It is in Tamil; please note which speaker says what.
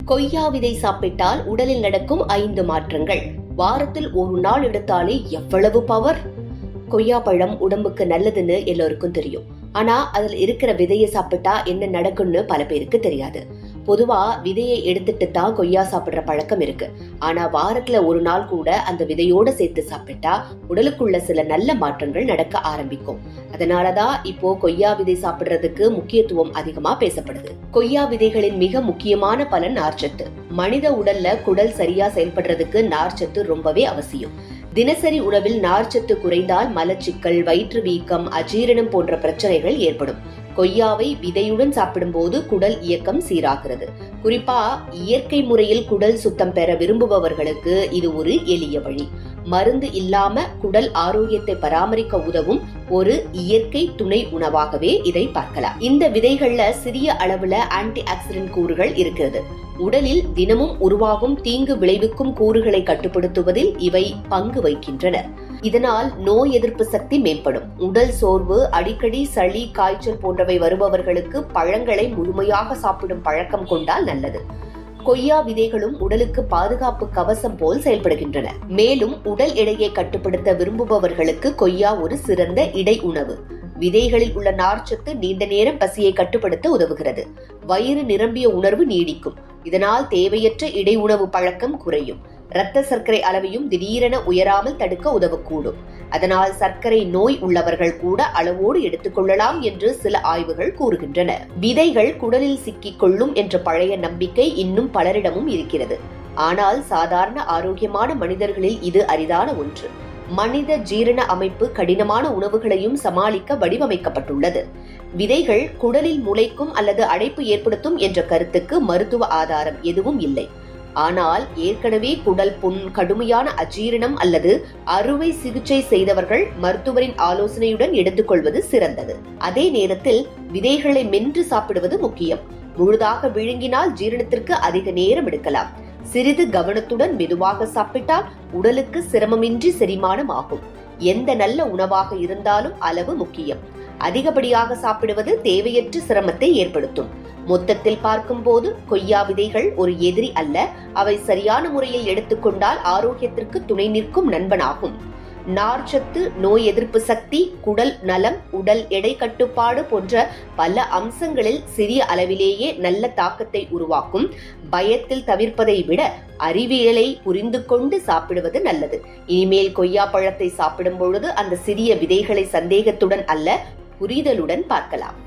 Speaker 1: கொய்யா விதை சாப்பிட்டால் உடலில் நடக்கும் 5 மாற்றங்கள். வாரத்தில் ஒரு நாள் எடுத்தாலே எவ்வளவு பவர்! கொய்யா பழம் உடம்புக்கு நல்லதுன்னு எல்லோருக்கும் தெரியும். ஆனா அதுல இருக்கிற விதையை சாப்பிட்டா என்ன நடக்கும்னு பல பேருக்கு தெரியாது. பொதுவா விதையை எடுத்துட்டு தான் கொய்யா சாப்பிடுற பழக்கம் இருக்கு. ஆனா வாரத்துல ஒரு நாள் கூட அந்த விதையோட சேர்த்து சாப்பிட்டா உடலுக்குள்ள சில நல்ல மாற்றங்கள் நடக்க ஆரம்பிக்கும். அதனாலதான் இப்போ கொய்யா விதை சாப்பிடுறதுக்கு முக்கியத்துவம் அதிகமா பேசப்படுது. கொய்யா விதைகளின் மிக முக்கியமான பலன் நார்ச்சத்து. மனித உடல்ல குடல் சரியா செயல்படுறதுக்கு நார்ச்சத்து ரொம்பவே அவசியம். தினசரி உணவில் நார்ச்சத்து குறைந்தால் மலச்சிக்கல், வயிற்று வீக்கம், அஜீரணம் போன்ற பிரச்சனைகள் ஏற்படும். கொய்யாவை விதையுடன் சாப்பிடும்போது குடல் இயக்கம் சீராகிறது. குறிப்பா இயற்கை முறையில் குடல் சுத்தம் பெற விரும்புபவர்களுக்கு இது ஒரு எளிய வழி. மருந்து இல்லாம குடல் ஆரோக்கியத்தை பராமரிக்க உதவும் ஒரு இயற்கை துணை உணவாகவே இதை பார்க்கலாம். இந்த விதைகள்ல சிறிய அளவுல ஆன்டி ஆக்சிடென்ட் கூறுகள் இருக்கிறது. உடலில் தினமும் உருவாகும் தீங்கு விளைவிக்கும் கூறுகளை கட்டுப்படுத்துவதில் இவை பங்கு வகிக்கின்றன. இதனால் நோய் எதிர்ப்பு சக்தி மேம்படும். உடல் சோர்வு, அடிக்கடி சளி, காய்ச்சல் போன்றவை வருபவர்களுக்கு பழங்களை முழுமையாக சாப்பிடும் பழக்கம் கொண்டால் நல்லது. கொய்யா விதைகளும் உடலுக்கு பாதுகாப்பு கவசம் போல் செயல்படுகின்றன. மேலும் உடல் எடையை கட்டுப்படுத்த விரும்புபவர்களுக்கு கொய்யா ஒரு சிறந்த இடை உணவு. விதைகளில் உள்ள நார்ச்சத்து நீண்ட நேரம் பசியை கட்டுப்படுத்த உதவுகிறது. வயிறு நிரம்பிய உணர்வு நீடிக்கும். இதனால் தேவையற்ற இடை உணவு பழக்கம் குறையும். இரத்த சர்க்கரை அளவையும் திடீரென உயராமல் தடுக்க உதவக்கூடும். அதனால் சர்க்கரை நோய் உள்ளவர்கள் கூட அளவோடு எடுத்துக்கொள்ளலாம் என்று சில ஆய்வுகள் கூறுகின்றன. விதைகள் குடலில் சிக்கிக் கொள்ளும் என்ற பழைய நம்பிக்கை இன்னும் பலரிடமும் இருக்கிறது. ஆனால் சாதாரண ஆரோக்கியமான மனிதர்களில் இது அரிதான ஒன்று. மனித ஜீரண அமைப்பு கடினமான உணவுகளையும் சமாளிக்க வடிவமைக்கப்பட்டுள்ளது. விதைகள் குடலில் முளைக்கும் அல்லது அடைப்பு ஏற்படுத்தும் என்ற கருத்துக்கு மருத்துவ ஆதாரம் எதுவும் இல்லை. ஆனால் ஏற்கனவே குடல் புண், கடுமையான அஜீரணம் அல்லது அறுவை சிகிச்சை செய்தவர்கள் மருத்துவரின் ஆலோசனையுடன் எடுத்துக்கொள்வது சிறந்தது. அதே நேரத்தில் விதைகளை மென்று சாப்பிடுவது முக்கியம். முழுதாக விழுங்கினால் ஜீரணத்திற்கு அதிக நேரம் எடுக்கலாம். சிறிது கவனத்துடன் மெதுவாக சாப்பிட்டால் உடலுக்கு சிரமமின்றி செரிமானம் ஆகும். எந்த நல்ல உணவாக இருந்தாலும் அளவு முக்கியம். அதிகப்படியாக சாப்பிடுவது தேவையற்ற சிரமத்தை ஏற்படுத்தும். மொத்தத்தில் பார்க்கும்போது கொய்யா விதைகள் ஒரு எதிரி அல்ல. அவை சரியான முறையில் எடுத்துக்கொண்டால் ஆரோக்கியத்திற்கு துணை நிற்கும் நண்பனாகும். நார்ச்சத்து, நோய் எதிர்ப்பு சக்தி, குடல் நலம், உடல் எடை கட்டுப்பாடு போன்ற பல அம்சங்களில் சிறிய அளவிலேயே நல்ல தாக்கத்தை உருவாக்கும். பயத்தில் தவிர்ப்பதை விட அறிவியலை புரிந்து கொண்டு சாப்பிடுவது நல்லது. இனிமேல் கொய்யா பழத்தை சாப்பிடும் பொழுது அந்த சிறிய விதைகளை சந்தேகத்துடன் அல்ல, புரிதலுடன் பார்க்கலாம்.